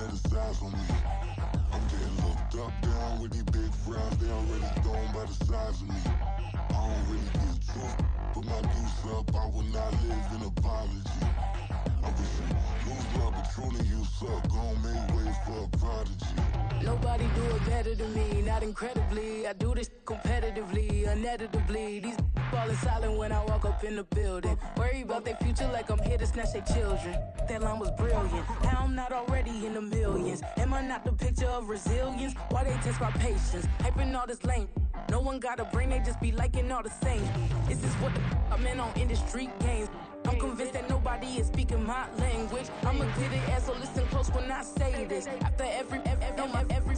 criticize on me. I'm getting looked up, down with these big frowns. They already thrown by the size of me. I don't really give truth, put my deuce up. I will not live in apology. I wish you lose love, but truly you suck. Gon' make way for a prodigy. Nobody do it better than me, not incredibly. I do this competitively, uneditably. These falling silent when I walk up in the building. Worry about their future like I'm here to snatch their children. That line was brilliant. How I'm not already in the millions? Am I not the picture of resilience? Why they test my patience? Hyping all this lame. No one got a brain, they just be liking all the same. This is what the I'm in on industry games. I'm convinced that nobody is speaking my language. I'ma get it ass, so listen close when I say this. After every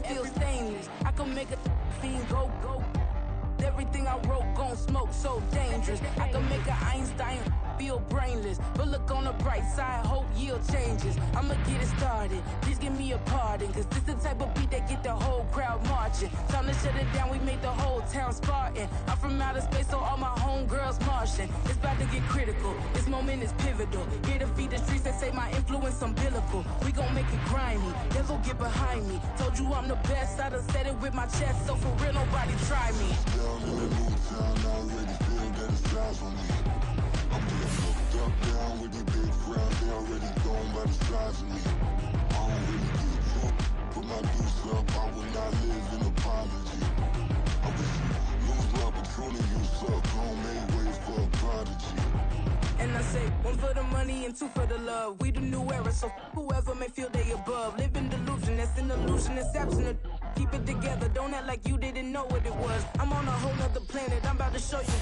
feel stainless. I can make a fiend go. Everything I wrote gon' smoke, so dangerous. I can make an Einstein feel brainless. But look on the bright side, hope yield changes. I'ma get it started, please give me a pardon. Cause this the type of beat that get the whole crowd marching. Time to shut it down, we made the whole town Spartan. I'm from outer space, so all my homegirls Martian. It's about to get critical, this moment is pivotal. Here to feed the streets that say my influence umbilical. We gon' make it grimy, never get behind me. Told you I'm the best, I done said it with my chest. So for real, nobody try me. Down in the new town, I already feel that it's eyes on me. I'm getting looked up, down with these big frowns. They already thrown by the size of me. I don't really give truth, put my deuce up. I will not live in apology. I wish you lose love, but truly you suck. Gon' make way for a prodigy. And I say, one for the money and two for the love. We the new era, so whoever may feel they above. Live in delusion, that's an illusion, that's absent. Keep it together, don't act like you didn't know what it was. I'm on a whole nother planet, I'm about to show you.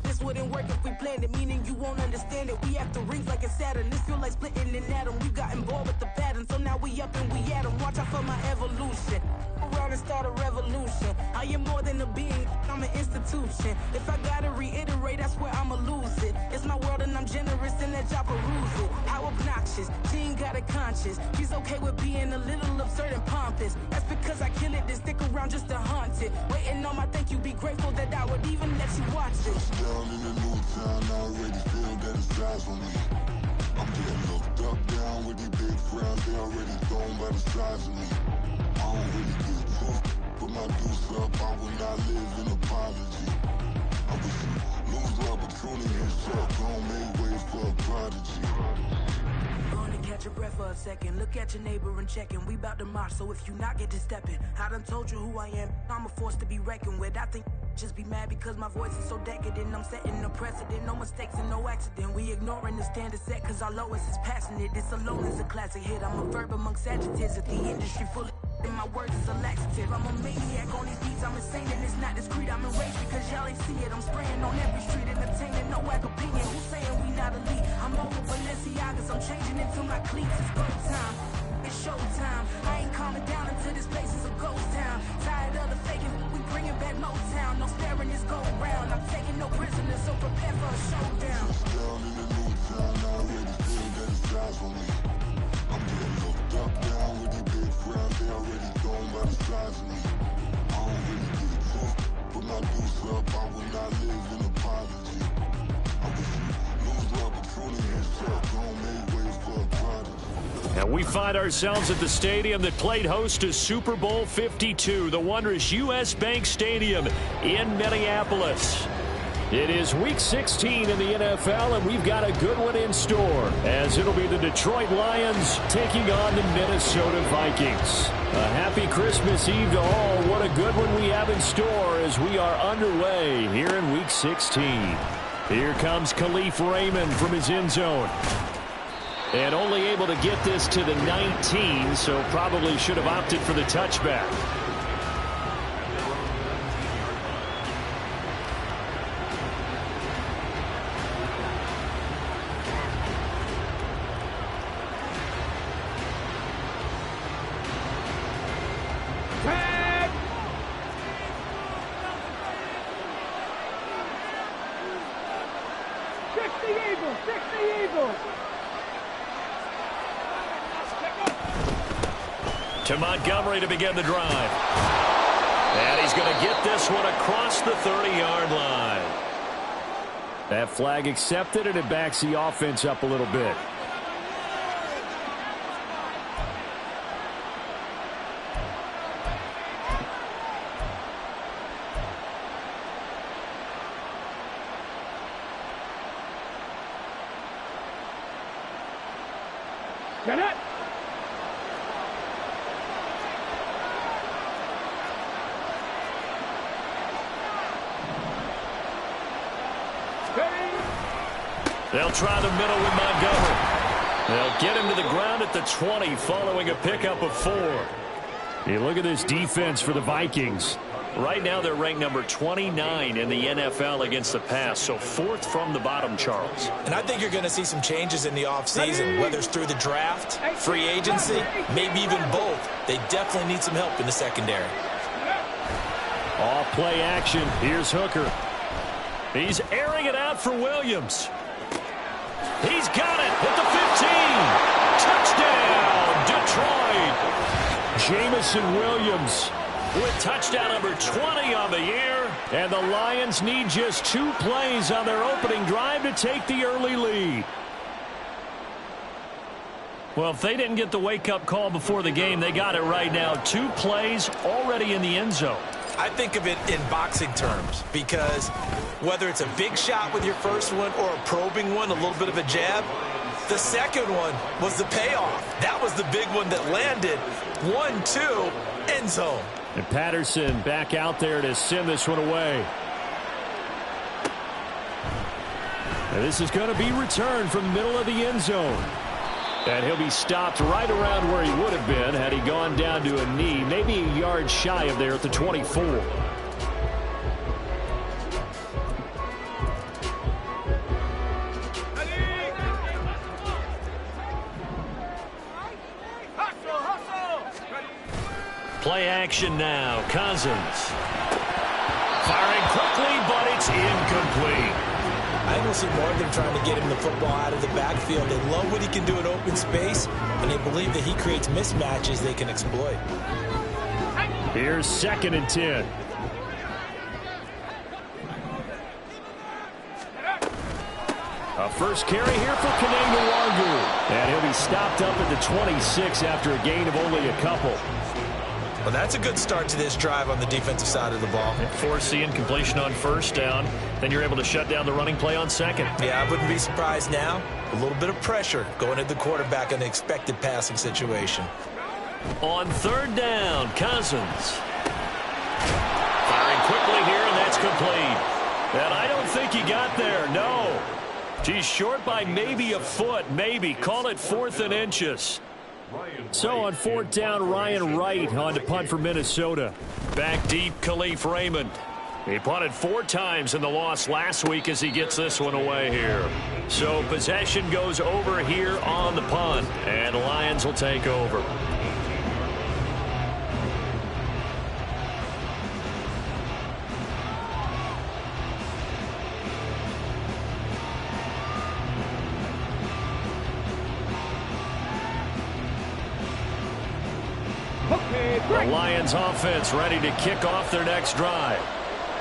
This wouldn't work if we planned it, meaning you won't understand it. We have to rings like a Saturn, this feel like splitting an atom. We got involved with the pattern, so now we up and we at 'em. Watch out for my evolution. Around and start a revolution. I am more than a being, I'm an institution. If I gotta reiterate, I swear I'ma lose it. It's my world and I'm generous and that y'all peruse it. How obnoxious, she ain't got a conscience. She's okay with being a little absurd and pompous. That's because I kill it, then stick around just to haunt it. Waiting on my thank you, be grateful that I would even let you watch this. Down in the new town, I already feel that it's eyes on me. I'm getting looked up, down with these big frowns. They already thrown by the size of me. I don't really give truth, put my deuce up. I will not live in apology. I wish you lose love, but truly you suck. Gon' make way for a prodigy. Gonna catch your breath for a second. Look at your neighbor and checkin'. We bout to march, so if you not get to steppin'. I done told you who I am. I'm a force to be reckoned with. I think just be mad because my voice is so decadent. I'm setting a precedent, no mistakes and no accident. We ignoring the standard set cause our lowest is passionate. This alone is a classic hit. I'm a verb amongst adjectives. If the industry full of and my words is a laxative. I'm a maniac on these beats, I'm insane and it's not discreet. I'm enraged because y'all ain't see it. I'm spraying on every street, entertaining, no whack opinion. Who's saying we not elite? I'm over Balenciagas, I'm changing into my cleats. It's go time, it's showtime. I ain't calming down until this place is a ghost town. Tired of the faking, we bringing back Motown. No sparing this go round. I'm taking no prisoners, so prepare for a showdown. Down in the new town, I already feel that it's eyes on me. I'm getting looked up, down with these big frowns. They already thrown by the size of me. I don't really give truth, put my deuce up. I will not live in apology. I wish you lose love, but truly you suck. Gon' make way for a prodigy. And we find ourselves at the stadium that played host to Super Bowl 52, the wondrous U.S. Bank Stadium in Minneapolis. It is Week 16 in the NFL, and we've got a good one in store, as it'll be the Detroit Lions taking on the Minnesota Vikings. A happy Christmas Eve to all. What a good one we have in store as we are underway here in Week 16. Here comes Khalif Raymond from his end zone. And only able to get this to the 19, so probably should have opted for the touchback. To Montgomery to begin the drive. And he's going to get this one across the 30-yard line. That flag accepted, and it backs the offense up a little bit. They'll try the middle with Montgomery. They'll get him to the ground at the 20 following a pickup of 4. You look at this defense for the Vikings. Right now they're ranked number 29 in the NFL against the pass, so 4th from the bottom, Charles. And I think you're going to see some changes in the offseason, whether it's through the draft, free agency, maybe even both. They definitely need some help in the secondary. Off play action. Here's Hooker. He's airing it out for Williams. He's got it at the 15. Touchdown, Detroit. Jamison Williams with touchdown number 20 on the year. And the Lions need just 2 plays on their opening drive to take the early lead. Well, if they didn't get the wake-up call before the game, they got it right now. 2 plays already in the end zone. I think of it in boxing terms because whether it's a big shot with your first one or a probing one, a little bit of a jab, the second one was the payoff. That was the big one that landed. 1-2, end zone. And Patterson back out there to send this one away. And this is going to be returned from the middle of the end zone. And he'll be stopped right around where he would have been had he gone down to a knee, maybe a yard shy of there at the 24. Play action now. Cousins. Firing quickly, but it's incomplete. I think we'll see more of them trying to get him the football out of the backfield. They love what he can do in open space, and they believe that he creates mismatches they can exploit. Here's 2nd and 10. A first carry here for Kene Nwangwu. And he'll be stopped up at the 26 after a gain of only a couple. Well, that's a good start to this drive on the defensive side of the ball. Force the incompletion on first down. Then you're able to shut down the running play on second. Yeah, I wouldn't be surprised now. A little bit of pressure going at the quarterback in an expected passing situation. On 3rd down, Cousins. Firing quickly here, and that's complete. And I don't think he got there, no. He's short by maybe a foot, maybe. Call it 4th and inches. So on 4th down, Ryan Wright on to punt for Minnesota. Back deep, Khalif Raymond. He punted 4 times in the loss last week as he gets this one away here. So possession goes over here on the punt, and Lions will take over. The Lions offense ready to kick off their next drive.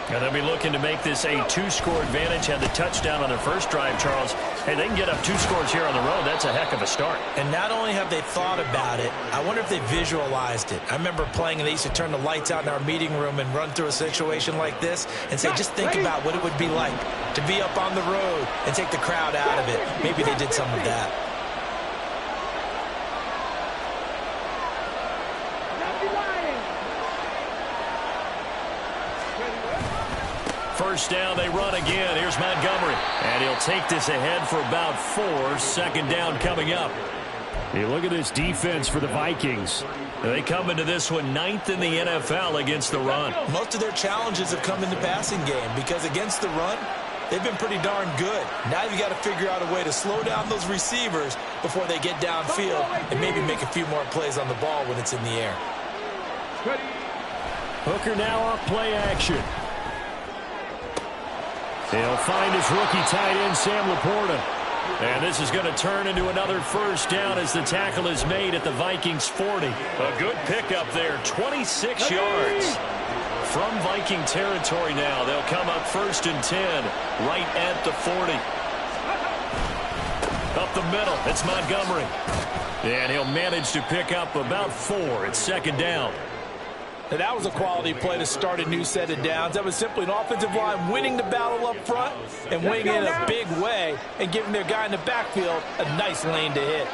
And they'll be looking to make this a 2-score advantage. Had the touchdown on their first drive, Charles. Hey, they can get up 2 scores here on the road. That's a heck of a start. And not only have they thought about it, I wonder if they visualized it. I remember playing and they used to turn the lights out in our meeting room and run through a situation like this and say, just think about what it would be like to be up on the road and take the crowd out of it. Maybe they did some of that. First down, they run again. Here's Montgomery. And he'll take this ahead for about 4. 2nd down coming up. You look at this defense for the Vikings. They come into this one 9th in the NFL against the run. Most of their challenges have come in the passing game because against the run, they've been pretty darn good. Now you've got to figure out a way to slow down those receivers before they get downfield and maybe make a few more plays on the ball when it's in the air. Hooker now off play action. He'll find his rookie tight end, Sam Laporta. And this is going to turn into another first down as the tackle is made at the Vikings 40. A good pickup there, 26 yards. From Viking territory now, they'll come up 1st and 10, right at the 40. Up the middle, it's Montgomery. And he'll manage to pick up about 4. It's 2nd down. Now, that was a quality play to start a new set of downs. That was simply an offensive line winning the battle up front and winning it in a big way and giving their guy in the backfield a nice lane to hit.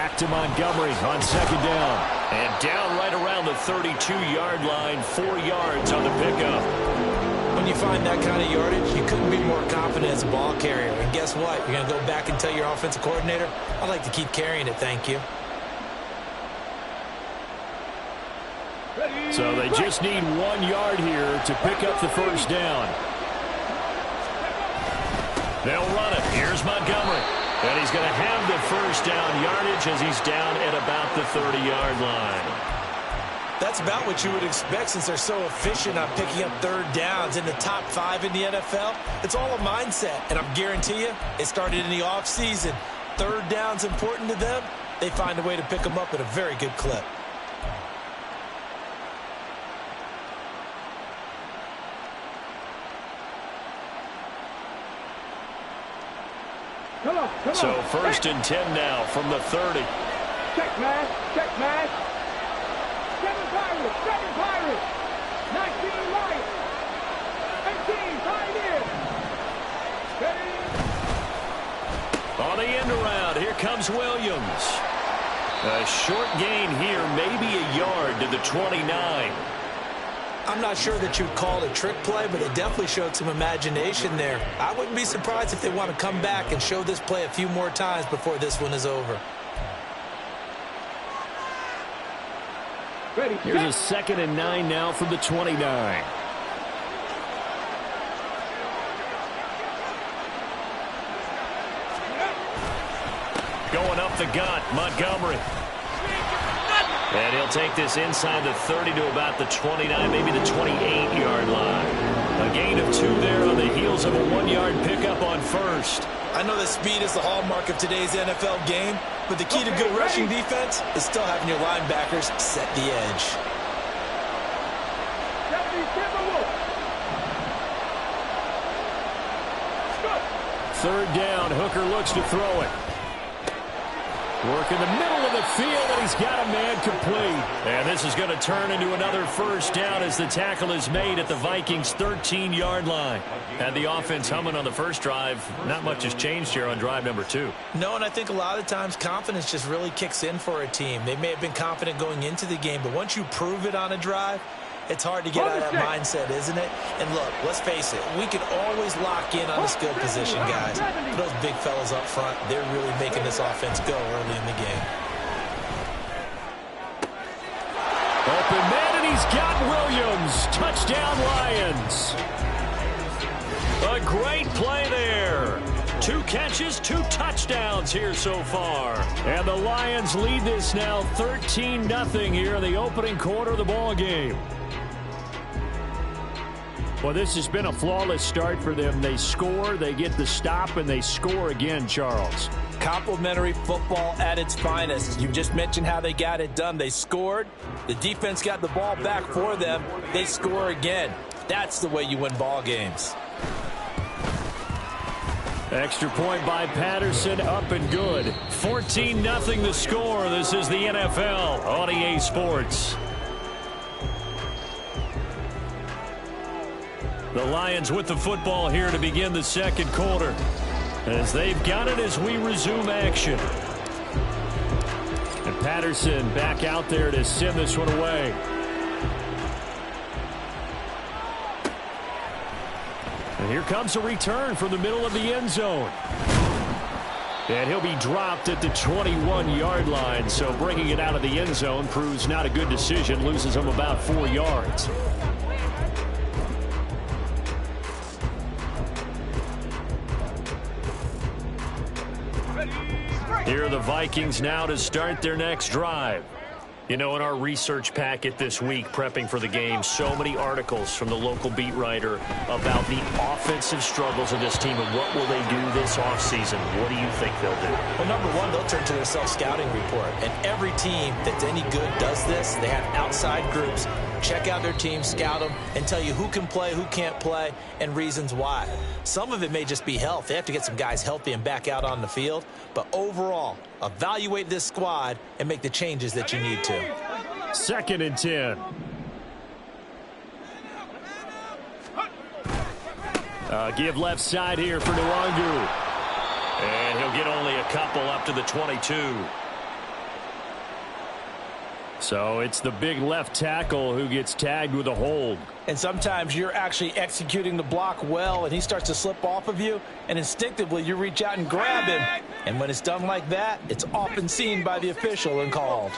back to Montgomery on second down. And down right around the 32-yard line, 4 yards on the pickup. When you find that kind of yardage, you couldn't be more confident as a ball carrier. And guess what? You're going to go back and tell your offensive coordinator, I'd like to keep carrying it, thank you. So they just need 1 yard here to pick up the first down. They'll run it. Here's Montgomery. And he's going to have the first down yardage as he's down at about the 30-yard line. That's about what you would expect since they're so efficient on picking up third downs in the top 5 in the NFL. It's all a mindset, and I guarantee you it started in the offseason. Third down's important to them. They find a way to pick them up at a very good clip. So first and 10 now from the 30. Check man, check man. 7 Pirates, 19 Lions, 18 Pioneers. On the end around, here comes Williams. A short gain here, maybe a yard to the 29. I'm not sure that you'd call it a trick play, but it definitely showed some imagination there. I wouldn't be surprised if they want to come back and show this play a few more times before this one is over. Here's a 2nd and 9 now from the 29. Going up the gut, Montgomery. And he'll take this inside the 30 to about the 29, maybe the 28-yard line. A gain of 2 there on the heels of a 1-yard pickup on first. I know that speed is the hallmark of today's NFL game, but the key to good rushing defense is still having your linebackers set the edge. Third down, Hooker looks to throw it. Work in the middle of the field, and he's got a man complete. And this is going to turn into another first down as the tackle is made at the Vikings' 13-yard line. And the offense humming on the first drive. Not much has changed here on drive number 2. No, and I think a lot of times confidence just really kicks in for a team. They may have been confident going into the game, but once you prove it on a drive, it's hard to get out of that mindset, isn't it? And look, let's face it, we can always lock in on a skill position, guys. But those big fellas up front, they're really making this offense go early in the game. Open man, and he's got Williams. Touchdown, Lions. A great play there. 2 catches, 2 touchdowns here so far. And the Lions lead this now 13-0 here in the opening quarter of the ball game. Well, this has been a flawless start for them. They score, they get the stop, and they score again, Charles. Complimentary football at its finest. You just mentioned how they got it done. They scored. The defense got the ball back for them. They score again. That's the way you win ball games. Extra point by Patterson, up and good. 14-0 the score. This is the NFL on EA Sports. The Lions with the football here to begin the second quarter, as they've got it as we resume action. And Patterson back out there to send this one away. And here comes a return from the middle of the end zone. And he'll be dropped at the 21-yard line, so bringing it out of the end zone proves not a good decision, loses him about 4 yards. Here are the Vikings now to start their next drive. You know, in our research packet this week, prepping for the game, so many articles from the local beat writer about the offensive struggles of this team and what will they do this offseason. What do you think they'll do? Well, number one, they'll turn to their self-scouting report. And every team that's any good does this. They have outside groups. Check out their team, scout them, and tell you who can play, who can't play, and reasons why. Some of it may just be health. They have to get some guys healthy and back out on the field. But overall, evaluate this squad and make the changes that you need to. 2nd and 10. Give left side here for Nwangu. And he'll get only a couple up to the 22. So it's the big left tackle who gets tagged with a hold. And sometimes you're actually executing the block well, and he starts to slip off of you, and instinctively you reach out and grab him. And when it's done like that, it's often seen by the official and called.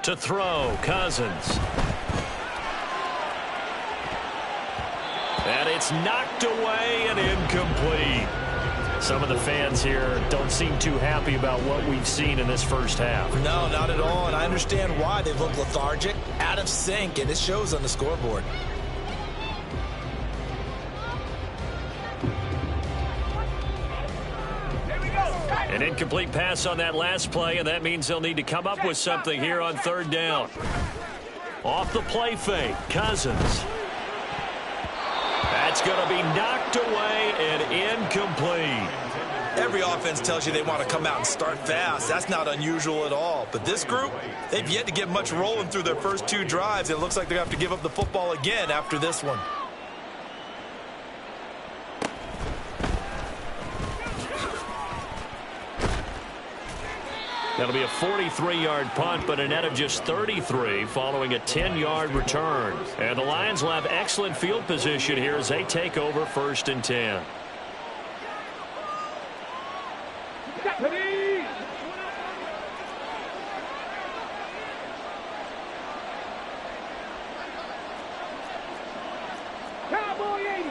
To throw, Cousins. And it's knocked away and incomplete. Some of the fans here don't seem too happy about what we've seen in this first half. No, not at all, and I understand why. They look lethargic, out of sync, and it shows on the scoreboard. An incomplete pass on that last play, and that means they'll need to come up with something here on third down. Off the play fake, Cousins. That's going to be knocked away and incomplete. Every offense tells you they want to come out and start fast. That's not unusual at all. But this group, they've yet to get much rolling through their first two drives. It looks like they're going to have to give up the football again after this one. That'll be a 43-yard punt, but a net of just 33 following a 10-yard return. And the Lions will have excellent field position here as they take over 1st and 10. Cowboy 80.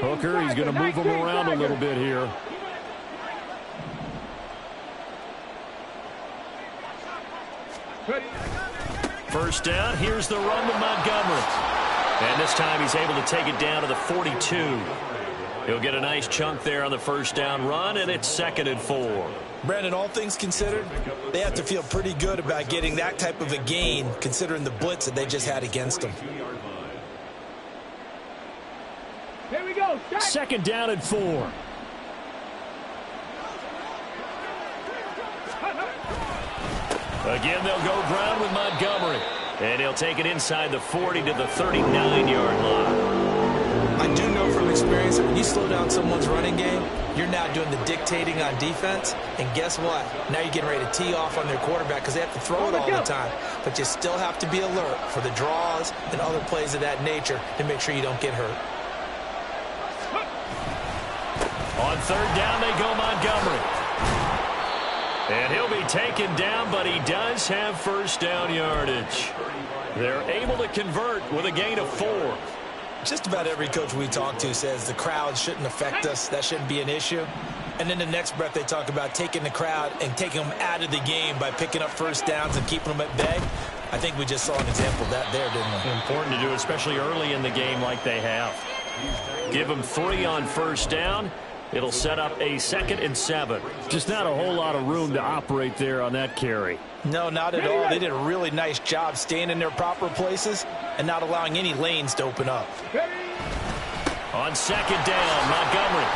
Hooker, he's going to move him around a little bit here. First down, here's the run with Montgomery. And this time he's able to take it down to the 42. He'll get a nice chunk there on the first down run, and it's 2nd and 4. Brandon, all things considered, they have to feel pretty good about getting that type of a gain, considering the blitz that they just had against them. Here we go. 2nd down and 4. Again, they'll go ground with Montgomery. And he'll take it inside the 40 to the 39-yard line. I do know from experience that when you slow down someone's running game, you're now doing the dictating on defense. And guess what? Now you're getting ready to tee off on their quarterback because they have to throw it all the time. But you still have to be alert for the draws and other plays of that nature to make sure you don't get hurt. On 3rd down, they go Montgomery. And he'll be taken down, but he does have first down yardage. They're able to convert with a gain of 4. Just about every coach we talk to says the crowd shouldn't affect us. That shouldn't be an issue. And then the next breath they talk about taking the crowd and taking them out of the game by picking up first downs and keeping them at bay. I think we just saw an example of that there, didn't we? Important to do, especially early in the game like they have. Give them 3 on first down. It'll set up a 2nd and 7. Just not a whole lot of room to operate there on that carry. No, not at all. They did a really nice job staying in their proper places and not allowing any lanes to open up. On 2nd down, Montgomery.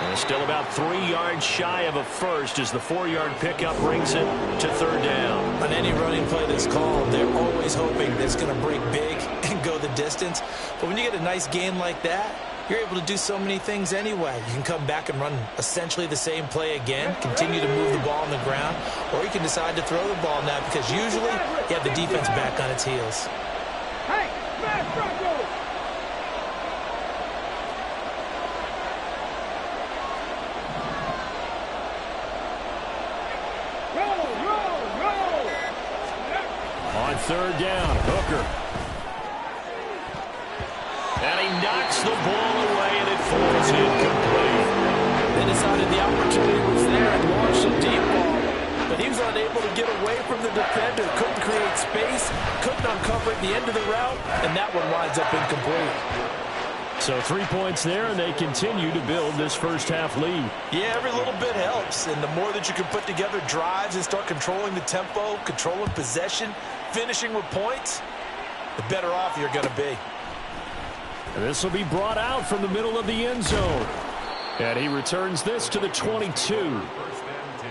And still about 3 yards shy of a first as the 4-yard pickup brings it to 3rd down. On any running play that's called, they're always hoping that it's going to break big and go the distance. But when you get a nice gain like that, you're able to do so many things anyway. You can come back and run essentially the same play again, continue to move the ball on the ground, or you can decide to throw the ball now because usually you have the defense back on its heels. Hey, smash front row. Roll. On 3rd down, Hooker. And he knocks the ball away, and it falls incomplete. They decided the opportunity was there and launched a deep ball. But he was unable to get away from the defender. Couldn't create space, couldn't uncover at the end of the route, and that one winds up incomplete. So 3 points there, and they continue to build this first half lead. Yeah, every little bit helps. And the more that you can put together drives and start controlling the tempo, controlling possession, finishing with points, the better off you're going to be. And this will be brought out from the middle of the end zone. And he returns this to the 22. First and 10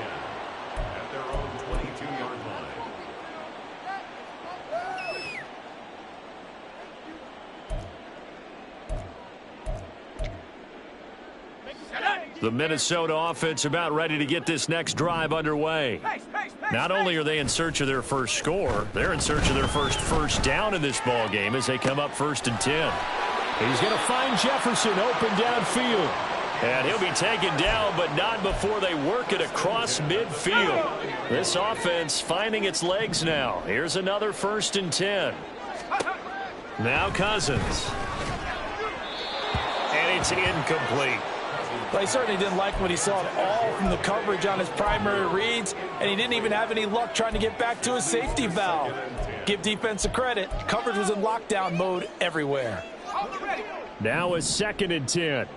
at their own 22-yard line. The Minnesota offense about ready to get this next drive underway. Not only are they in search of their first score, they're in search of their first down in this ball game as they come up 1st and 10. He's going to find Jefferson open downfield. And he'll be taken down, but not before they work it across midfield. This offense finding its legs now. Here's another 1st and 10. Now Cousins. And it's incomplete. But he certainly didn't like what he saw at all from the coverage on his primary reads, and he didn't even have any luck trying to get back to his safety valve. Give defense a credit. Coverage was in lockdown mode everywhere. Now a 2nd and 10.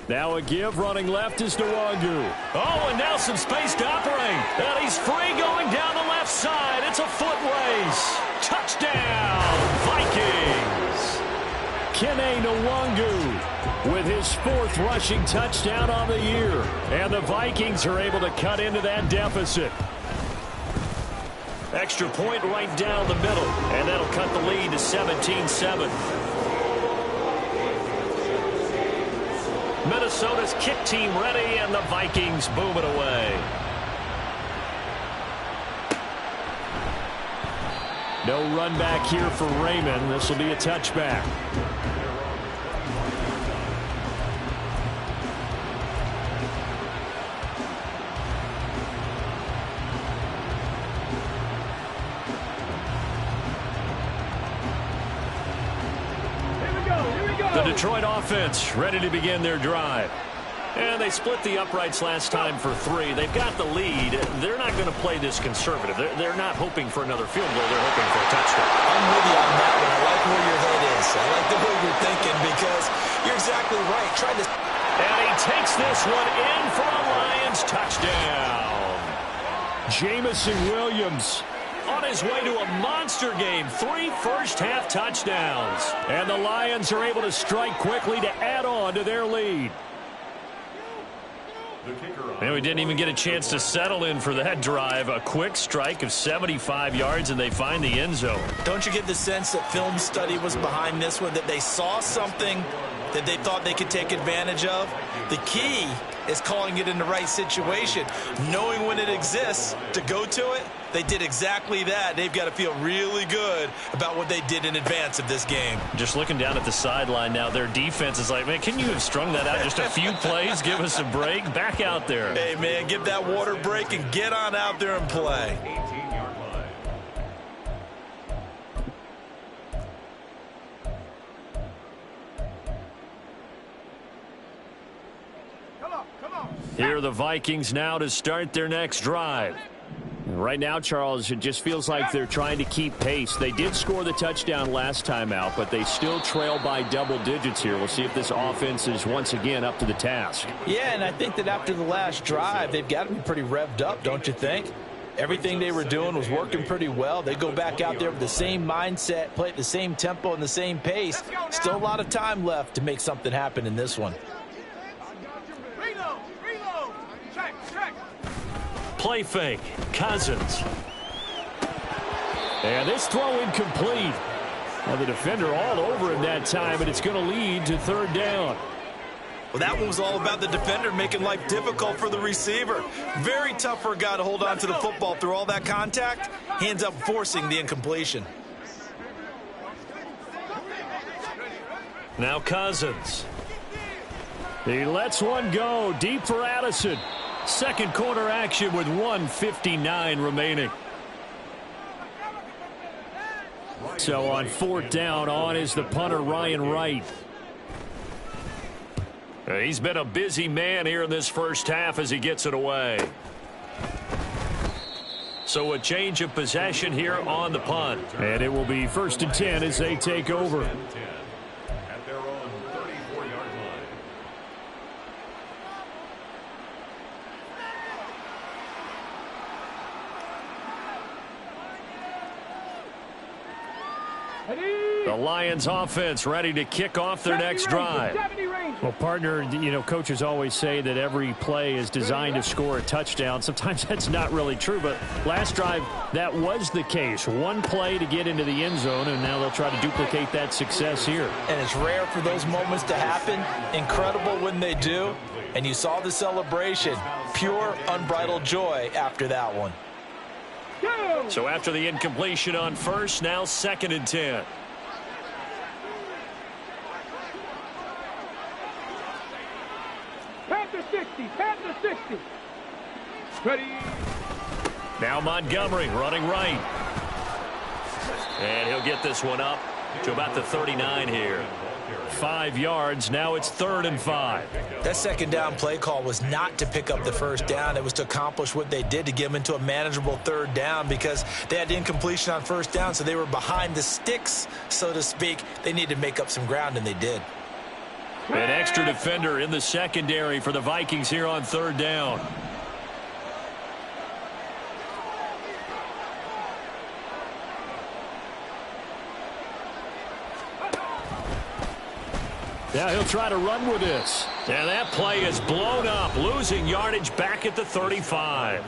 Now a give, running left is Nwangu. Oh, and now some space to operate. And he's free going down the left side. It's a foot race. Touchdown, Vikings. Kene Nwangu with his 4th rushing touchdown on the year. And the Vikings are able to cut into that deficit. Extra point right down the middle. And that'll cut the lead to 17-7. Minnesota's kick team ready, and the Vikings boom it away. No run back here for Raymond. This will be a touchback. The Detroit offense ready to begin their drive. And they split the uprights last time for 3. They've got the lead. They're not going to play this conservative. They're not hoping for another field goal. They're hoping for a touchdown. I'm with you on that one. I like where your head is. I like the way you're thinking because you're exactly right. Try to... And he takes this one in for a Lions touchdown. Jameson Williams on his way to a monster game. 3 first-half touchdowns. And the Lions are able to strike quickly to add on to their lead. And we didn't even get a chance to settle in for that drive. A quick strike of 75 yards, and they find the end zone. Don't you get the sense that film study was behind this one, that they saw something that they thought they could take advantage of? The key is calling it in the right situation, knowing when it exists to go to it. They did exactly that. They've got to feel really good about what they did in advance of this game. Just looking down at the sideline now, their defense is like, man, can you have strung that out just a few plays? Give us a break. Back out there. Hey, man, give that water break and get on out there and play. 18-yard line. Come on. Here are the Vikings now to start their next drive. Right now, Charles, it just feels like they're trying to keep pace. They did score the touchdown last time out, but they still trail by double digits here. We'll see if this offense is once again up to the task. Yeah, and I think that after the last drive, they've got to be pretty revved up, don't you think? Everything they were doing was working pretty well. They go back out there with the same mindset, play at the same tempo and the same pace. Still a lot of time left to make something happen in this one. Reload. Check. Play fake. Cousins. And this throw incomplete. Well, the defender all over him that time, and it's going to lead to 3rd down. Well, that one was all about the defender making life difficult for the receiver. Very tough for a guy to hold on to the football through all that contact. He ends up forcing the incompletion. Now Cousins. He lets one go deep for Addison. Second quarter action with 1:59 remaining. So on 4th down, on is the punter Ryan Wright. He's been a busy man here in this first half as he gets it away. So a change of possession here on the punt. And it will be 1st and 10 as they take over. At their own 34-yard line. The Lions offense ready to kick off their next drive. Well, partner, you know, coaches always say that every play is designed to score a touchdown. Sometimes that's not really true, but last drive, that was the case. One play to get into the end zone, and now they'll try to duplicate that success here. And it's rare for those moments to happen. Incredible when they do. And you saw the celebration. Pure, unbridled joy after that one. So after the incompletion on first, now 2nd and 10. Panther 60, Panther 60. Ready. Now Montgomery running right. And he'll get this one up to about the 39 here. 5 yards. Now it's 3rd and 5. That second down play call was not to pick up the first down. It was to accomplish what they did to get them into a manageable 3rd down because they had incompletion on first down, so they were behind the sticks, so to speak. They needed to make up some ground, and they did. An extra defender in the secondary for the Vikings here on 3rd down. Now he'll try to run with this. And that play is blown up, losing yardage back at the 35.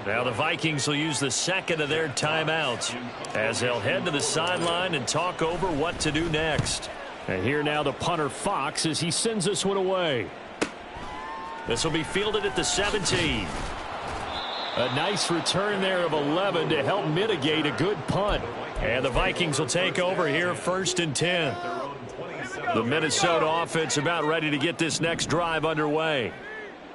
Now the Vikings will use the 2nd of their timeouts as they'll head to the sideline and talk over what to do next. And here now the punter Fox as he sends this one away. This will be fielded at the 17. A nice return there of 11 to help mitigate a good punt. And the Vikings will take over here 1st and 10. The Minnesota offense about ready to get this next drive underway.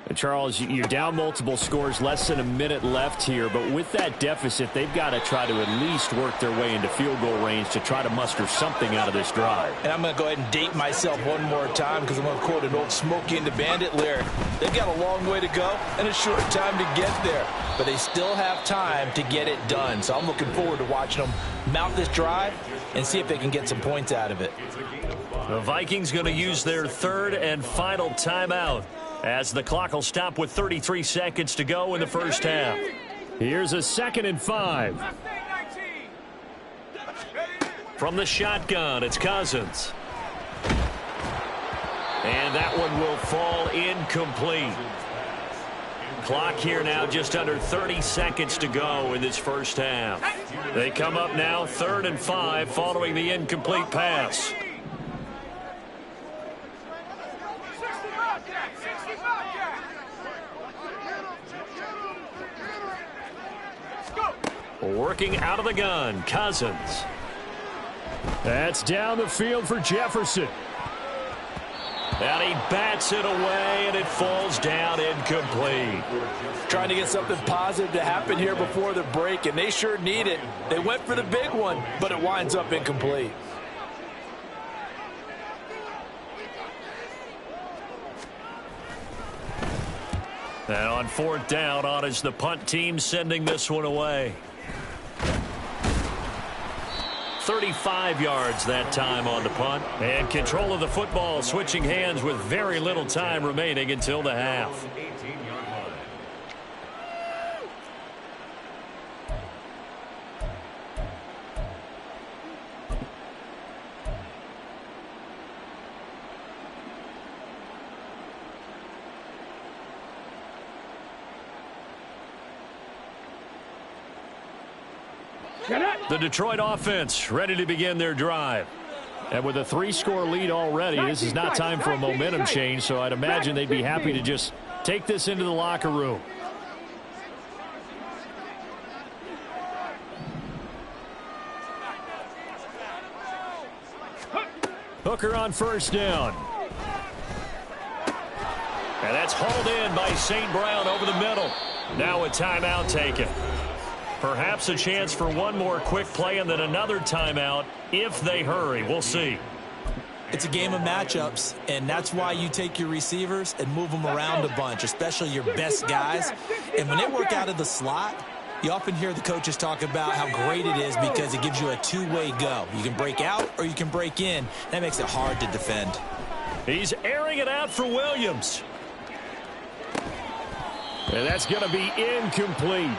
And Charles, you're down multiple scores, less than a minute left here. But with that deficit, they've got to try to at least work their way into field goal range to try to muster something out of this drive. And I'm going to go ahead and date myself one more time because I'm going to quote an old Smokey and the Bandit lyric. They've got a long way to go and a short time to get there. But they still have time to get it done. So I'm looking forward to watching them mount this drive and see if they can get some points out of it. The Vikings going to use their 3rd and final timeout as the clock will stop with 33 seconds to go in the first half. Here's a 2nd and 5. From the shotgun, it's Cousins. And that one will fall incomplete. Clock here now just under 30 seconds to go in this first half. They come up now 3rd and 5 following the incomplete pass. Working out of the gun, Cousins. That's down the field for Jefferson. And he bats it away, and it falls down incomplete. Trying to get something positive to happen here before the break, and they sure need it. They went for the big one, but it winds up incomplete. And on 4th down, on is the punt team sending this one away. 35 yards that time on the punt. And control of the football switching hands with very little time remaining until the half. The Detroit offense ready to begin their drive. And with a 3-score lead already, this is not time for a momentum change, so I'd imagine they'd be happy to just take this into the locker room. Hooker on 1st down. And that's hauled in by St. Brown over the middle. Now a timeout taken. Perhaps a chance for one more quick play and then another timeout if they hurry. We'll see. It's a game of matchups, and that's why you take your receivers and move them around a bunch, especially your best guys. And when they work out of the slot, you often hear the coaches talk about how great it is because it gives you a two-way go. You can break out or you can break in. That makes it hard to defend. He's airing it out for Williams. And that's going to be incomplete.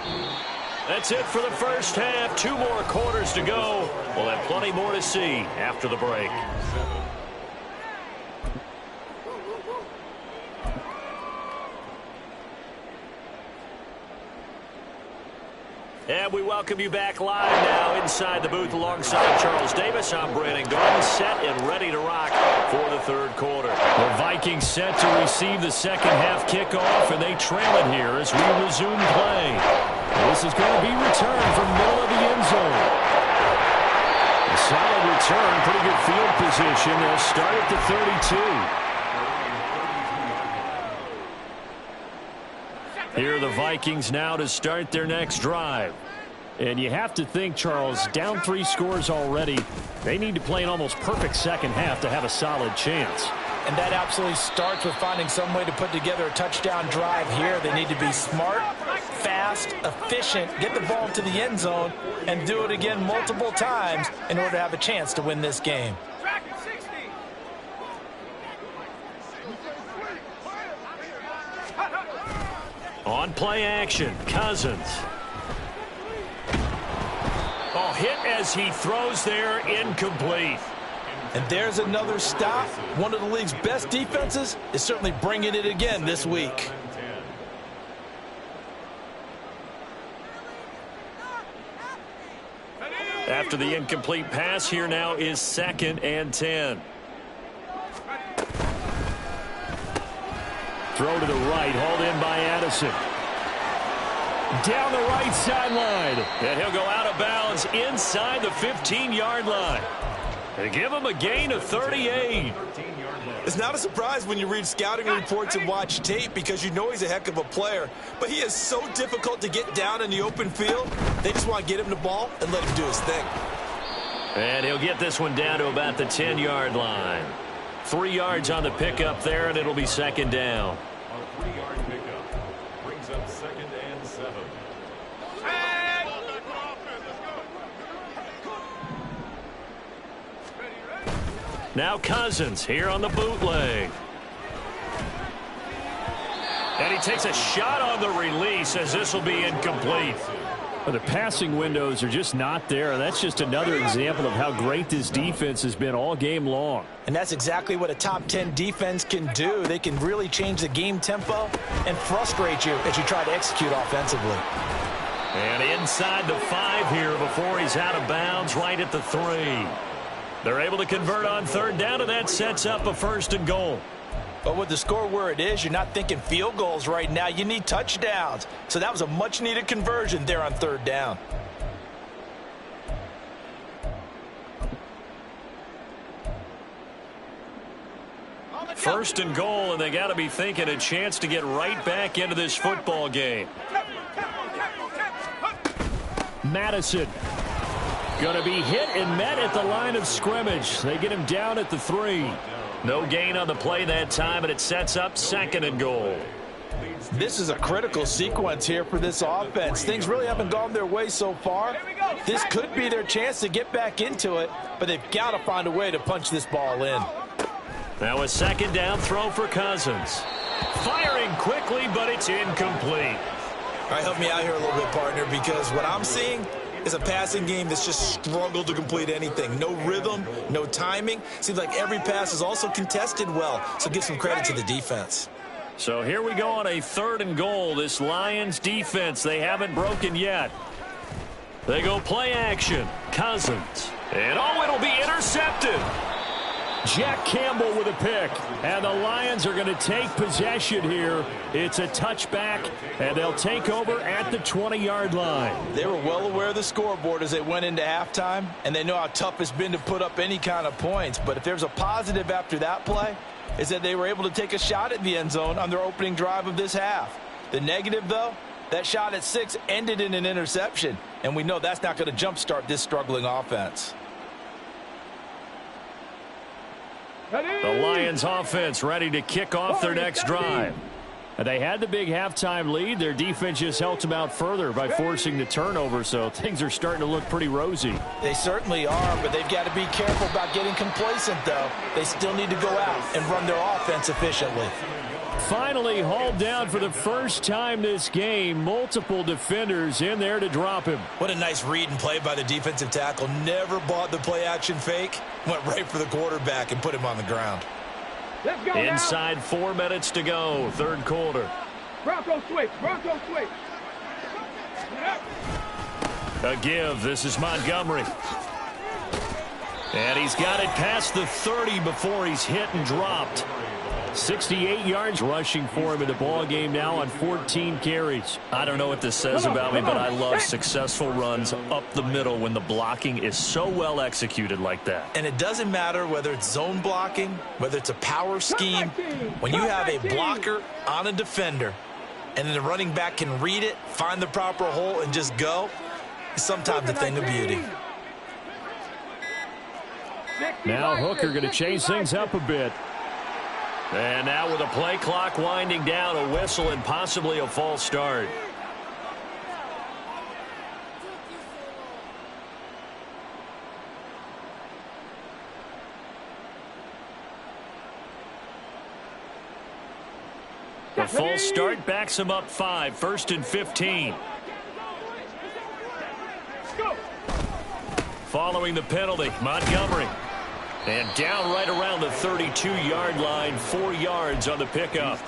That's it for the first half. 2 more quarters to go. We'll have plenty more to see after the break. And we welcome you back live now inside the booth alongside Charles Davis. I'm Brandon Gaudin, set and ready to rock for the third quarter. The Vikings set to receive the second half kickoff, and they trail it here as we resume play. This is going to be returned from middle of the end zone. A solid return, pretty good field position. They'll start at the 32. Here are the Vikings now to start their next drive. And you have to think, Charles, down 3 scores already. They need to play an almost perfect second half to have a solid chance. And that absolutely starts with finding some way to put together a touchdown drive here. They need to be smart, fast, efficient, get the ball to the end zone, and do it again multiple times in order to have a chance to win this game. On play action, Cousins. Oh, hit as he throws there, incomplete. And there's another stop. One of the league's best defenses is certainly bringing it again this week. After the incomplete pass, here now is 2nd and 10. Throw to the right, hauled in by Addison. Down the right sideline. And he'll go out of bounds inside the 15-yard line. They give him a gain of 38. It's not a surprise when you read scouting reports and watch tape because you know he's a heck of a player. But he is so difficult to get down in the open field. They just want to get him the ball and let him do his thing. And he'll get this one down to about the 10-yard line. 3 yards on the pickup there, and it'll be 2nd down. A 3-yard pickup brings up 2nd and 7. Now Cousins here on the bootleg. And he takes a shot on the release as this will be incomplete. Well, the passing windows are just not there. That's just another example of how great this defense has been all game long. And that's exactly what a top 10 defense can do. They can really change the game tempo and frustrate you as you try to execute offensively. And inside the 5 here before he's out of bounds, right at the 3. They're able to convert on 3rd down, and that sets up a 1st and goal. But with the score where it is, you're not thinking field goals right now. You need touchdowns. So that was a much-needed conversion there on 3rd down. First and goal, and they got to be thinking a chance to get right back into this football game. Madison going to be hit and met at the line of scrimmage. They get him down at the 3. No gain on the play that time, and it sets up 2nd and goal. This is a critical sequence here for this offense. Things really haven't gone their way so far. This could be their chance to get back into it, but they've got to find a way to punch this ball in. Now a 2nd down throw for Cousins. Firing quickly, but it's incomplete. All right, help me out here a little bit, partner, because what I'm seeing is a passing game that's just struggled to complete anything. No rhythm, no timing. Seems like every pass is also contested well, so give some credit to the defense. So here we go on a 3rd and goal. This Lions defense, they haven't broken yet. They go play action. Cousins. And oh, it'll be intercepted. Jack Campbell with a pick. And the Lions are going to take possession here. It's a touchback, and they'll take over at the 20-yard line. They were well aware of the scoreboard as they went into halftime, and they know how tough it's been to put up any kind of points. But if there's a positive after that play, is that they were able to take a shot at the end zone on their opening drive of this half. The negative, though, that shot at 6 ended in an interception, and we know that's not going to jumpstart this struggling offense. The Lions offense ready to kick off their next drive. They had the big halftime lead. Their defense just helped them out further by forcing the turnover, so things are starting to look pretty rosy. They certainly are, but they've got to be careful about getting complacent, though. They still need to go out and run their offense efficiently. Finally hauled down for the first time this game. Multiple defenders in there to drop him. What a nice read and play by the defensive tackle. Never bought the play-action fake. Went right for the quarterback and put him on the ground. Let's go Inside now. 4 minutes to go, 3rd quarter. Bronco switch. Bronco switch. A give. This is Montgomery. And he's got it past the 30 before he's hit and dropped. 68 yards rushing for him in the ball game now on 14 carries. I don't know what this says about me, but I love successful runs up the middle when the blocking is so well executed like that. And it doesn't matter whether it's zone blocking, whether it's a power scheme. When you have a blocker on a defender and then the running back can read it, find the proper hole, and just go, it's sometimes a thing of beauty. Now Hooker going to change things up a bit. And now with a play clock winding down, a whistle and possibly a false start. The false start backs him up 5, 1st and 15. Following the penalty, Montgomery. And down right around the 32-yard line, 4 yards on the pickup.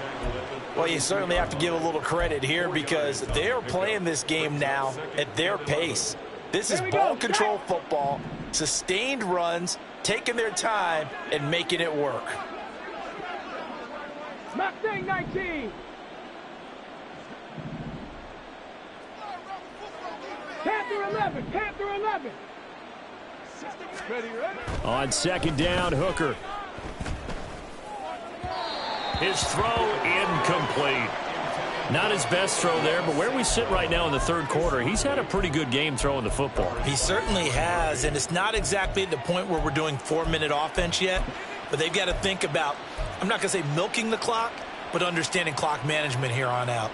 Well, you certainly have to give a little credit here because they are playing this game now at their pace. This is ball control football, sustained runs, taking their time, and making it work. Mustang 19. Panther 11. Panther 11. On second down, Hooker. His throw incomplete. Not his best throw there, but where we sit right now in the third quarter, he's had a pretty good game throwing the football. He certainly has, and it's not exactly at the point where we're doing 4-minute offense yet, but they've got to think about, I'm not going to say milking the clock, but understanding clock management here on out.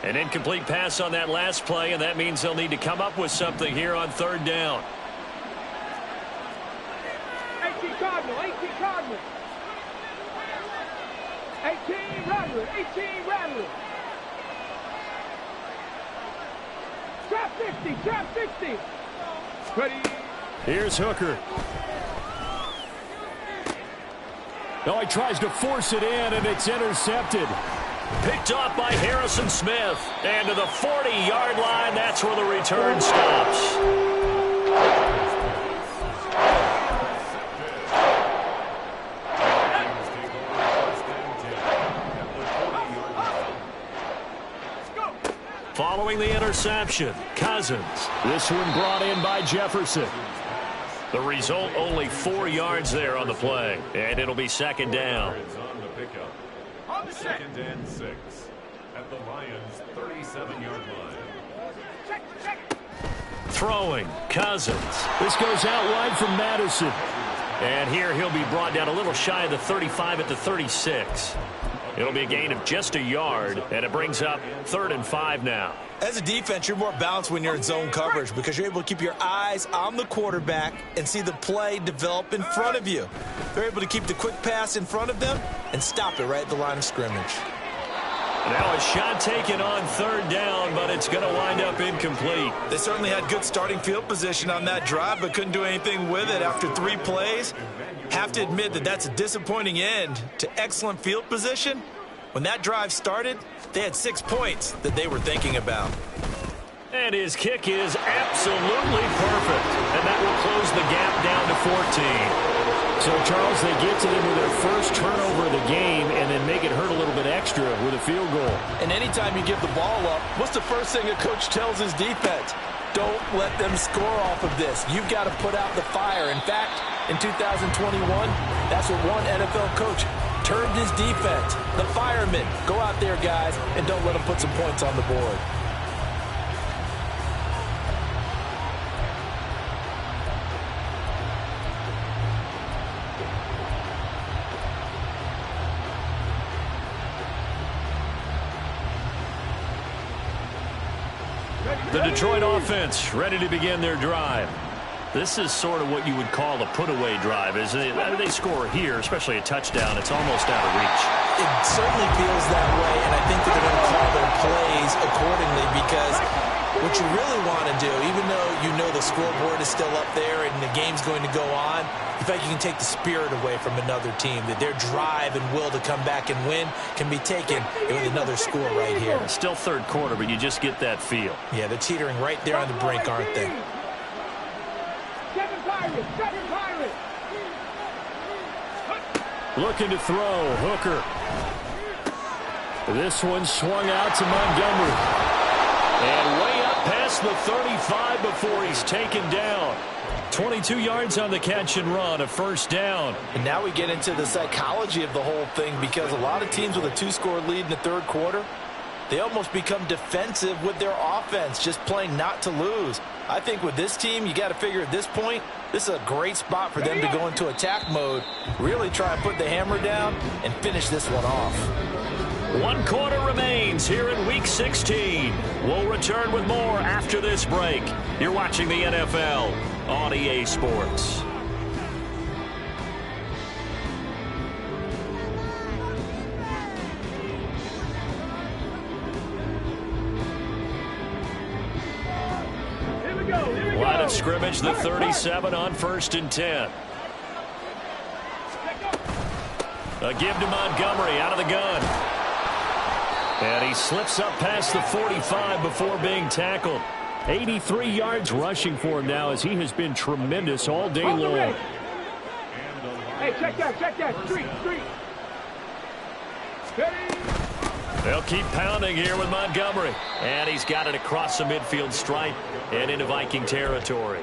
An incomplete pass on that last play, and that means they'll need to come up with something here on third down. 18 Cardinal, 18 Cardinal. 18 Rattler, 18 Rattler. Trap 60, trap 60. Ready. Here's Hooker. Oh, he tries to force it in, and it's intercepted. Picked off by Harrison Smith. And to the 40-yard line, that's where the return stops. Following the interception, Cousins. This one brought in by Jefferson. The result, only 4 yards there on the play. And it'll be second down. Second and 6 at the Lions' 37-yard line. Throwing, Cousins. This goes out wide from Madison. And here he'll be brought down a little shy of the 35 at the 36. It'll be a gain of just a yard, and it brings up 3rd and 5 now. As a defense, you're more balanced when you're in zone coverage because you're able to keep your eyes on the quarterback and see the play develop in front of you. They're able to keep the quick pass in front of them and stop it right at the line of scrimmage. Now a shot taken on 3rd down, but it's going to wind up incomplete. They certainly had good starting field position on that drive, but couldn't do anything with it after 3 plays. Have to admit that that's a disappointing end to excellent field position. When that drive started, they had 6 points that they were thinking about. And his kick is absolutely perfect. And that will close the gap down to 14. So, Charles, they get to them with their first turnover of the game and then make it hurt a little bit extra with a field goal. And anytime you give the ball up, what's the first thing a coach tells his defense? Don't let them score off of this. You've got to put out the fire. In fact, in 2021, that's what one NFL coach termed his defense. The firemen. Go out there, guys, and don't let them put some points on the board. The Detroit offense ready to begin their drive. This is sort of what you would call a put-away drive. As they score here, especially a touchdown, it's almost out of reach. It certainly feels that way, and I think that they're going to call their plays accordingly because what you really want to do, even though you know the scoreboard is still up there and the game's going to go on, in fact, you can take the spirit away from another team, that their drive and will to come back and win can be taken with another score right here. Still third quarter, but you just get that feel. Yeah, they're teetering right there on the brink, aren't they? Seven Pirates. Looking to throw, Hooker. This one swung out to Montgomery. And way up past the 35 before he's taken down. 22 yards on the catch and run, a first down. And now we get into the psychology of the whole thing, because a lot of teams with a 2-score lead in the third quarter, they almost become defensive with their offense, just playing not to lose. I think with this team, you got to figure at this point, this is a great spot for them to go into attack mode, really try and put the hammer down and finish this one off. 1 quarter remains here in Week 16. We'll return with more after this break. You're watching the NFL on EA Sports. Line of scrimmage, the 37 on 1st and 10. A give to Montgomery out of the gun. And he slips up past the 45 before being tackled. 83 yards rushing for him now, as he has been tremendous all day long. Hey, check that. Street. They'll keep pounding here with Montgomery. And he's got it across the midfield stripe and into Viking territory.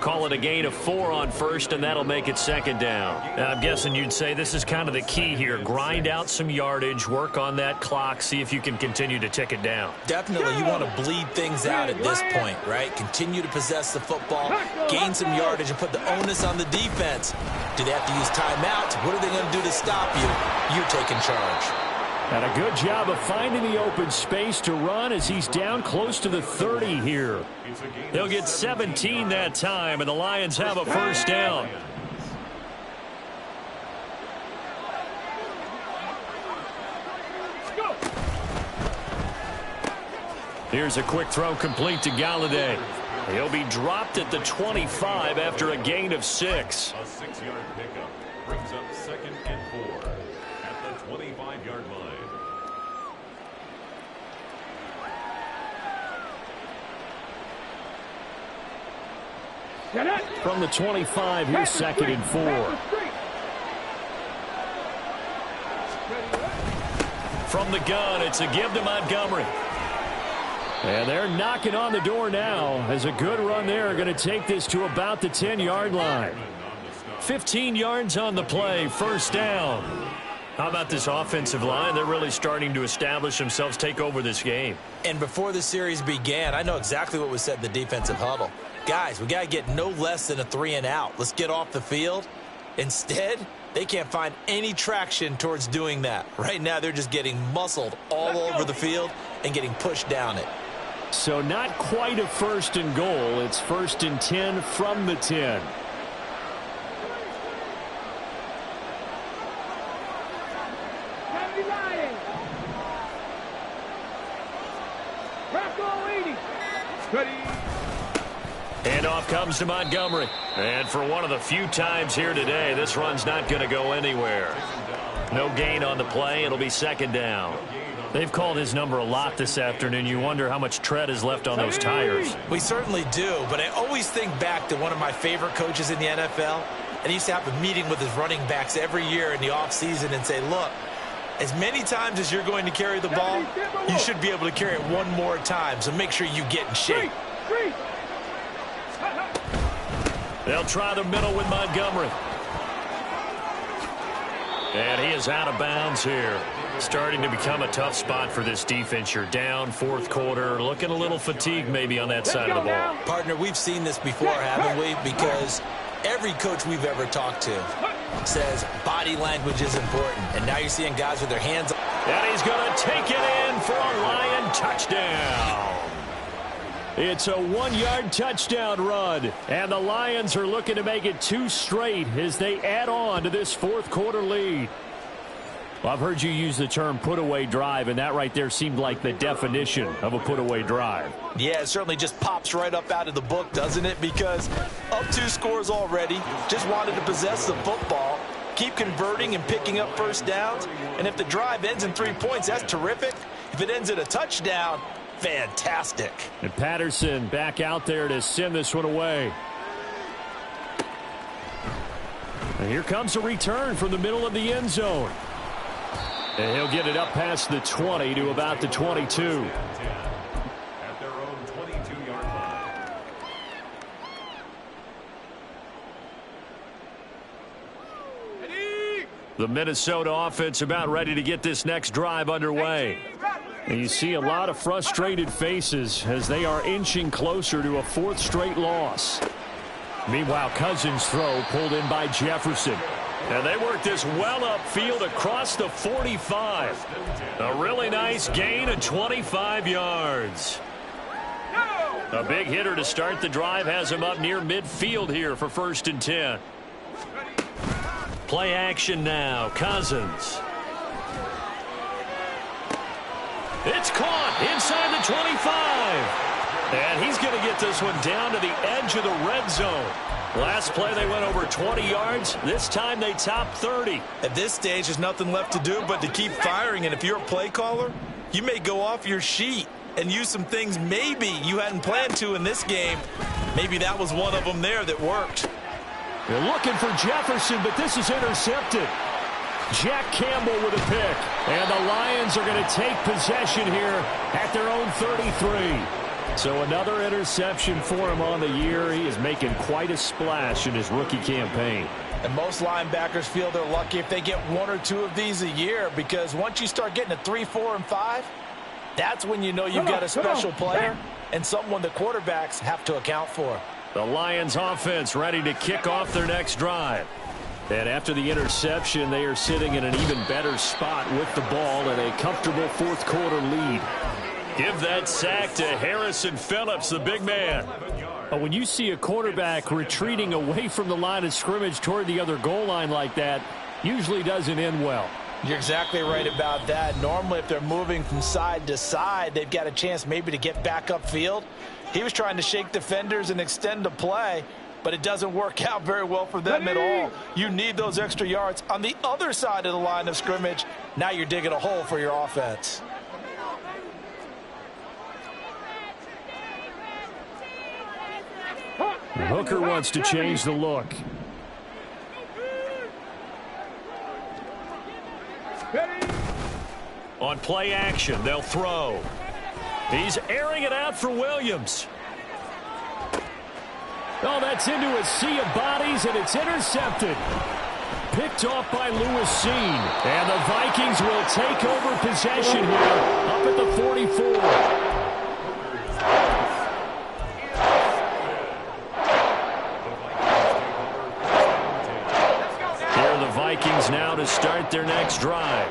Call it a gain of 4 on 1st, and that'll make it 2nd down. I'm guessing you'd say this is kind of the key here. Grind out some yardage, work on that clock, see if you can continue to tick it down. Definitely, you want to bleed things out at this point, right? Continue to possess the football, gain some yardage, and put the onus on the defense. Do they have to use timeouts? What are they going to do to stop you? You're taking charge. And a good job of finding the open space to run as he's down close to the 30 here. They'll get 17 that time, and the Lions have a first down. Here's a quick throw complete to Galladay. He'll be dropped at the 25 after a gain of 6. A 6-yard pickup brings up 2nd and 4 at the 25-yard line. From the 25, here's 2nd and 4. From the gun, it's a give to Montgomery. And they're knocking on the door now, as a good run there going to take this to about the 10-yard line. 15 yards on the play, first down. How about this offensive line? They're really starting to establish themselves, take over this game. And before the series began, I know exactly what was said in the defensive huddle. Guys, we got to get no less than a 3-and-out. Let's get off the field. Instead, they can't find any traction towards doing that. Right now, they're just getting muscled all over the field and getting pushed down it. So not quite a 1st and goal. It's 1st and 10 from the 10. Handoff comes to Montgomery. And for one of the few times here today, this run's not going to go anywhere. No gain on the play. It'll be 2nd down. They've called his number a lot this afternoon. You wonder how much tread is left on those tires. We certainly do, but I always think back to one of my favorite coaches in the NFL, and he used to have a meeting with his running backs every year in the offseason and say, look, as many times as you're going to carry the ball, you should be able to carry it one more time, so make sure you get in shape. They'll try the middle with Montgomery. And he is out of bounds here. Starting to become a tough spot for this defense. You're down 4th quarter, looking a little fatigued maybe on that side of the ball. Partner, we've seen this before, haven't we? Because every coach we've ever talked to says body language is important. And now you're seeing guys with their hands up. And he's going to take it in for a Lion touchdown. It's a 1-yard touchdown run. And the Lions are looking to make it 2 straight as they add on to this 4th quarter lead. Well, I've heard you use the term put-away drive, and that right there seemed like the definition of a put-away drive. Yeah, it certainly just pops right up out of the book, doesn't it? Because up 2 scores already, just wanted to possess the football, keep converting and picking up first downs. And if the drive ends in 3 points, that's terrific. If it ends in a touchdown, fantastic. And Patterson back out there to send this one away. And here comes a return from the middle of the end zone. And he'll get it up past the 20 to about the 22. At their own 22-yard line. The Minnesota offense about ready to get this next drive underway. And you see a lot of frustrated faces as they are inching closer to a 4th straight loss. Meanwhile, Cousins' throw pulled in by Jefferson. And they work this well upfield across the 45. A really nice gain of 25 yards. A big hitter to start the drive has him up near midfield here for 1st and 10. Play action now. Cousins. It's caught inside the 25. And he's going to get this one down to the edge of the red zone. Last play, they went over 20 yards. This time, they topped 30. At this stage, there's nothing left to do but to keep firing. And if you're a play caller, you may go off your sheet and use some things maybe you hadn't planned to in this game. Maybe that was one of them there that worked. They're looking for Jefferson, but this is intercepted. Jack Campbell with a pick. And the Lions are going to take possession here at their own 33. So another interception for him on the year. He is making quite a splash in his rookie campaign. And most linebackers feel they're lucky if they get 1 or 2 of these a year, because once you start getting to 3, 4, and 5, that's when you know you've got a special player and someone the quarterbacks have to account for. The Lions offense ready to kick off their next drive. And after the interception, they are sitting in an even better spot with the ball and a comfortable 4th quarter lead. Give that sack to Harrison Phillips, the big man. When you see a quarterback retreating away from the line of scrimmage toward the other goal line like that, usually doesn't end well. You're exactly right about that. Normally, if they're moving from side to side, they've got a chance maybe to get back upfield. He was trying to shake defenders and extend the play, but it doesn't work out very well for them at all. You need those extra yards on the other side of the line of scrimmage. Now you're digging a hole for your offense. Hooker wants to change the look. On play action, they'll throw. He's airing it out for Williams. Oh, that's into a sea of bodies, and it's intercepted. Picked off by Lewis Cine. And the Vikings will take over possession here up at the 44. Vikings now to start their next drive.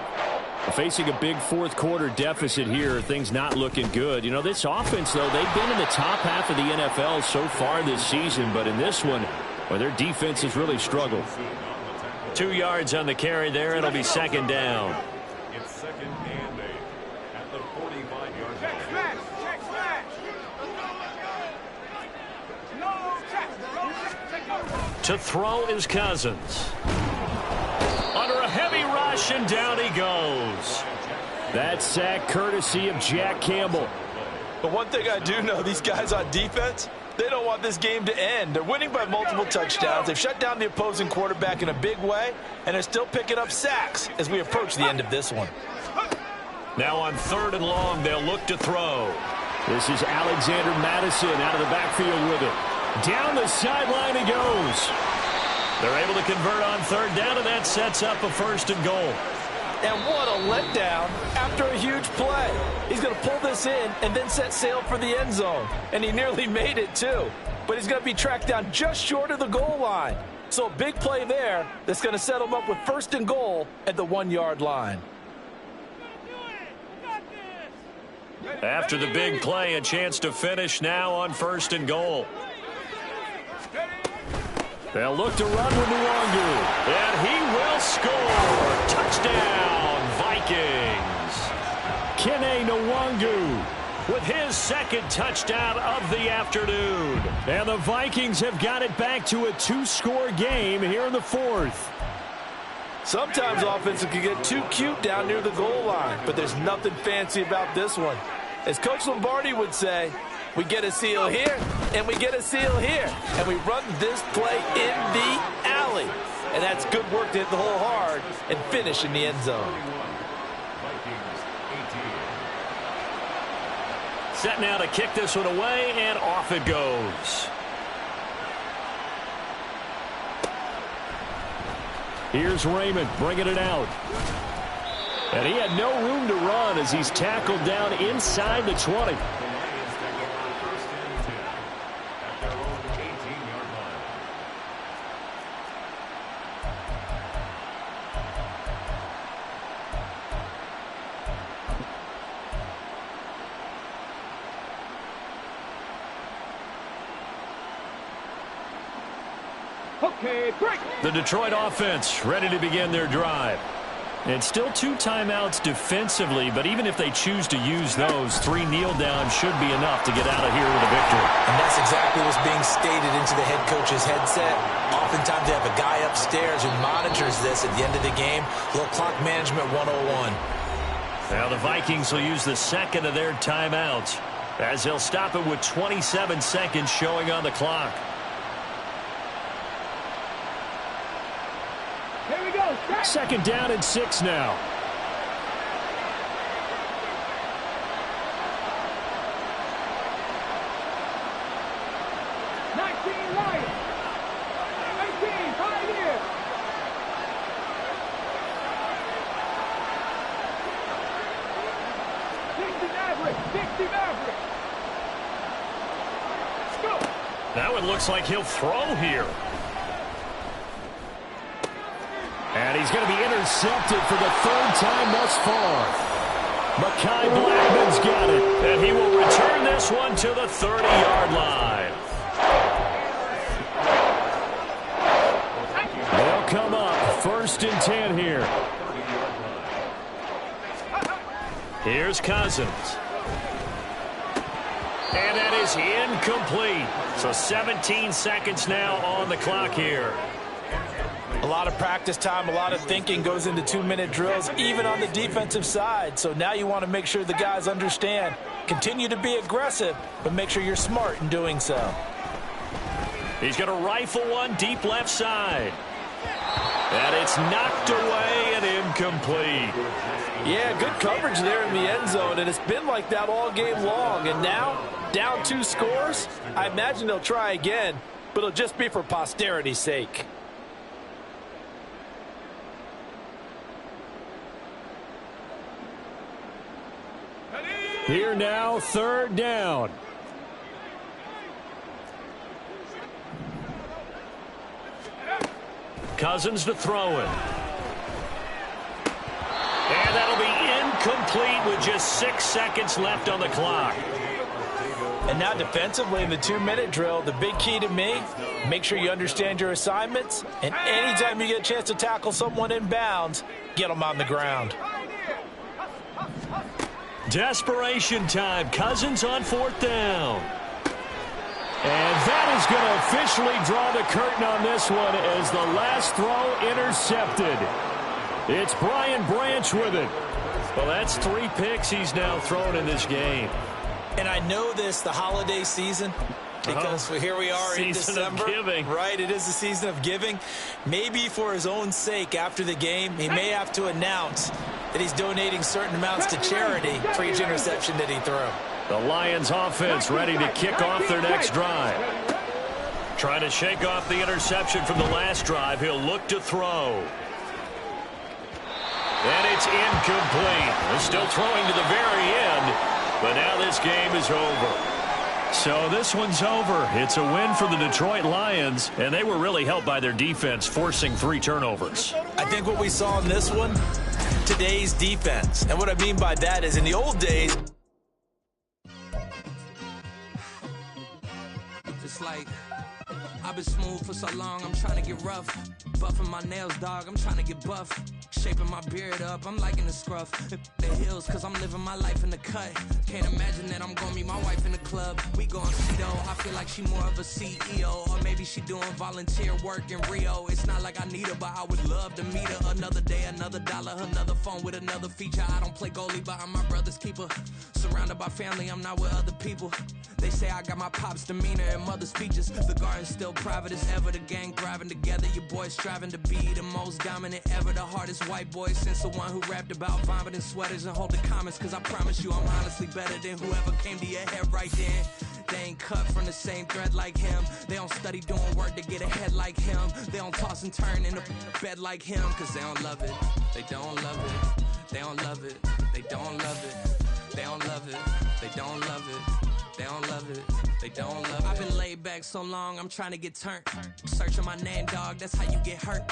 Facing a big 4th quarter deficit here, things not looking good. You know, this offense, though, they've been in the top half of the NFL so far this season, but in this one, well, their defense has really struggled. 2 yards on the carry there. It'll be 2nd down. It's 2nd and 8 at the 45-yard line. To throw is Cousins. Under a heavy rush, and down he goes. That sack courtesy of Jack Campbell. But one thing I do know, these guys on defense, they don't want this game to end. They're winning by multiple touchdowns. They've shut down the opposing quarterback in a big way, and they're still picking up sacks as we approach the end of this one. Now on 3rd and long, they'll look to throw. This is Alexander Madison out of the backfield with it. Down the sideline he goes. They're able to convert on 3rd down, and that sets up a 1st and goal. And what a letdown after a huge play. He's going to pull this in and then set sail for the end zone. And he nearly made it, too. But he's going to be tracked down just short of the goal line. So a big play there that's going to set him up with 1st and goal at the 1-yard line. After the big play, a chance to finish now on 1st and goal. They'll look to run with Nwangu, and he will score. Touchdown, Vikings. Kene Nwangu with his second touchdown of the afternoon. And the Vikings have got it back to a 2-score game here in the fourth. Sometimes offenses can get too cute down near the goal line, but there's nothing fancy about this one. As Coach Lombardi would say, we get a seal here, and we get a seal here, and we run this play in the alley. And that's good work to hit the hole hard and finish in the end zone. Set now to kick this one away, and off it goes. Here's Raymond bringing it out. And he had no room to run as he's tackled down inside the 20. Okay, break. The Detroit offense ready to begin their drive. It's still 2 timeouts defensively, but even if they choose to use those, 3 kneel downs should be enough to get out of here with a victory. And that's exactly what's being stated into the head coach's headset. Oftentimes they have a guy upstairs who monitors this at the end of the game. A little clock management 101. Now the Vikings will use the second of their timeouts as they'll stop it with 27 seconds showing on the clock. Here we go. Second down and 6 now. Lions. 18, Pioneers. Dixie Maverick. Let's go. Now it looks like he'll throw here. And he's going to be intercepted for the 3rd time thus far. Mekhi Blackmon's got it. And he will return this one to the 30-yard line. They'll come up 1st and 10 here. Here's Cousins. And that is incomplete. So 17 seconds now on the clock here. A lot of practice time, a lot of thinking goes into 2-minute drills, even on the defensive side. So now you want to make sure the guys understand. Continue to be aggressive, but make sure you're smart in doing so. He's going to rifle one deep left side. And it's knocked away and incomplete. Yeah, good coverage there in the end zone, and it's been like that all game long. And now, down 2 scores, I imagine they'll try again, but it'll just be for posterity's sake. Here now, 3rd down. Cousins to throw it. And that'll be incomplete with just 6 seconds left on the clock. And now defensively in the 2-minute drill, the big key to me, make sure you understand your assignments. And anytime you get a chance to tackle someone in bounds, get them on the ground. Desperation time. Cousins on 4th down. And that is going to officially draw the curtain on this one as the last throw intercepted. It's Brian Branch with it. Well, that's 3 picks he's now thrown in this game. And I know this, the holiday season, because here we are in December. Season of giving. Right, it is the season of giving. Maybe for his own sake after the game, he may have to announce that he's donating certain amounts to charity for each interception that he threw. The Lions offense ready to kick off their next drive. Trying to shake off the interception from the last drive. He'll look to throw. And it's incomplete. They're still throwing to the very end, but now this game is over. So this one's over. It's a win for the Detroit Lions, and they were really helped by their defense, forcing 3 turnovers. I think what we saw in this one, today's defense. And what I mean by that is in the old days, just like I've been smooth for so long, I'm trying to get rough. Buffing my nails, dog, I'm trying to get buff. Shaping my beard up, I'm liking the scruff. The hills, cause I'm living my life in the cut. Can't imagine that I'm gonna meet my wife in the club. We going Cedo, I feel like she more of a CEO. Or maybe she doing volunteer work in Rio. It's not like I need her, but I would love to meet her. Another day, another dollar, another phone with another feature. I don't play goalie, but I'm my brother's keeper. Surrounded by family, I'm not with other people. They say I got my pop's demeanor and mother's features. The garden's still private as ever. The gang thriving together. Your boys striving to be the most dominant ever. The hardest white boy since the one who rapped about vomiting sweaters and hold the comments. Cause I promise you I'm honestly better than whoever came to your head right then. They ain't cut from the same thread like him. They don't study doing work to get ahead like him. They don't toss and turn in the bed like him. Cause they don't love it. They don't love it. They don't love it. They don't love it. They don't love it. They don't love it. They don't love it. They don't love it. I've been laid back so long, I'm trying to get turned. Searching my name, dog, that's how you get hurt.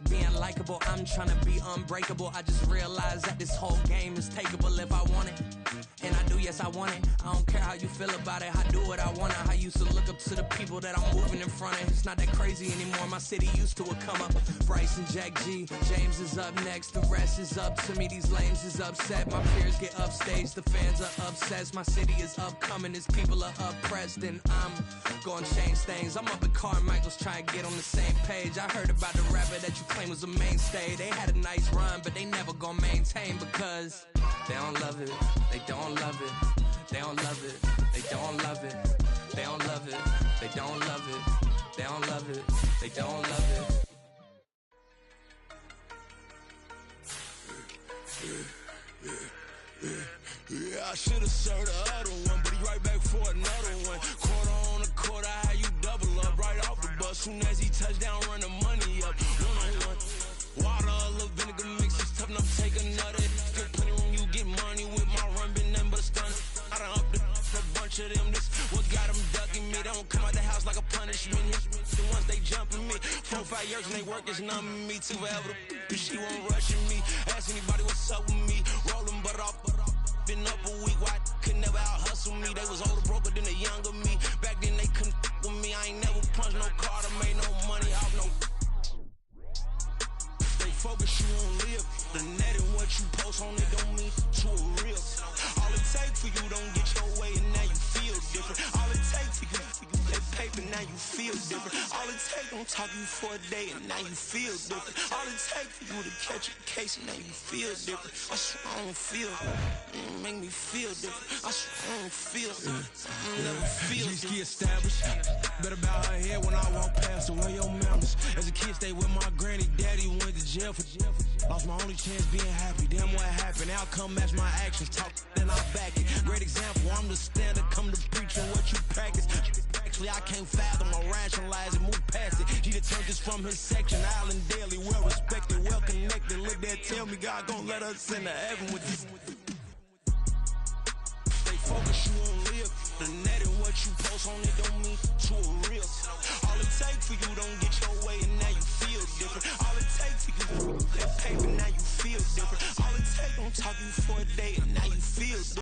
Being likable, I'm trying to be unbreakable. I just realized that this whole game is takeable if I want it. And I do, yes, I want it. I don't care how you feel about it. I do what I want it. I used to look up to the people that I'm moving in front of. It's not that crazy anymore. My city used to a come up. Bryce and Jack G. James is up next. The rest is up to me. These lames is upset. My peers get upstage. The fans are obsessed. My city is upcoming. His people are oppressed. And I'm gonna change things. I'm up at Carmichael's trying to get on the same page. I heard about the rapper that you claim was a mainstay. They had a nice run, but they never gonna maintain because they don't love it. They don't love it. They don't love it. They don't love it. They don't love it. They don't love it. They don't love it. They don't love it. Yeah, I should've served the other one, but he right back for another one. Quarter on a quarter, how you double up right off the bus. Soon as he touch down, run the money up. One-on-one. Water, a little vinegar mix, it's tough enough to take another. Get plenty room, you get money with my run, been nothing but a stun. I done up a bunch of them, this what got them ducking me. They don't come out the house like a punishment. The ones they jumping me. 4 or 5 years and they work is numbing me. Too forever, the she won't rushing me. Ask anybody what's up with me. Rolling but off. Been up a week, why could never out hustle me? They was older, broker than the younger me. Back then they couldn't with me. I ain't never punched no card or made no money off no. They focus, you won't live. The net and what you post on it don't mean to a real. All it take for you don't get your way and now you feel different. All it take for you that paper, now you feel different. All it take don't talk you for a day and now you feel different. All it take for you to catch a case and now you feel different. I swear I don't feel make me feel different. I swear I don't feel never feel different. Established. Better bow her head when I walk past her. Where your manners? As a kid, stay with my granny. Daddy went to jail for lost my only chance being happy. Damn, what happened? Outcome match my actions. Talk, then I back it. Great example. I'm the standard. Come to preaching what you practice. Actually, I can't fathom or rationalize it. Move past it. He determined this from his section. Island daily, well respected, well connected. Look there, tell me God gon' let us into heaven with this. They focus, you won't live. The net and what you post on it don't mean to a real.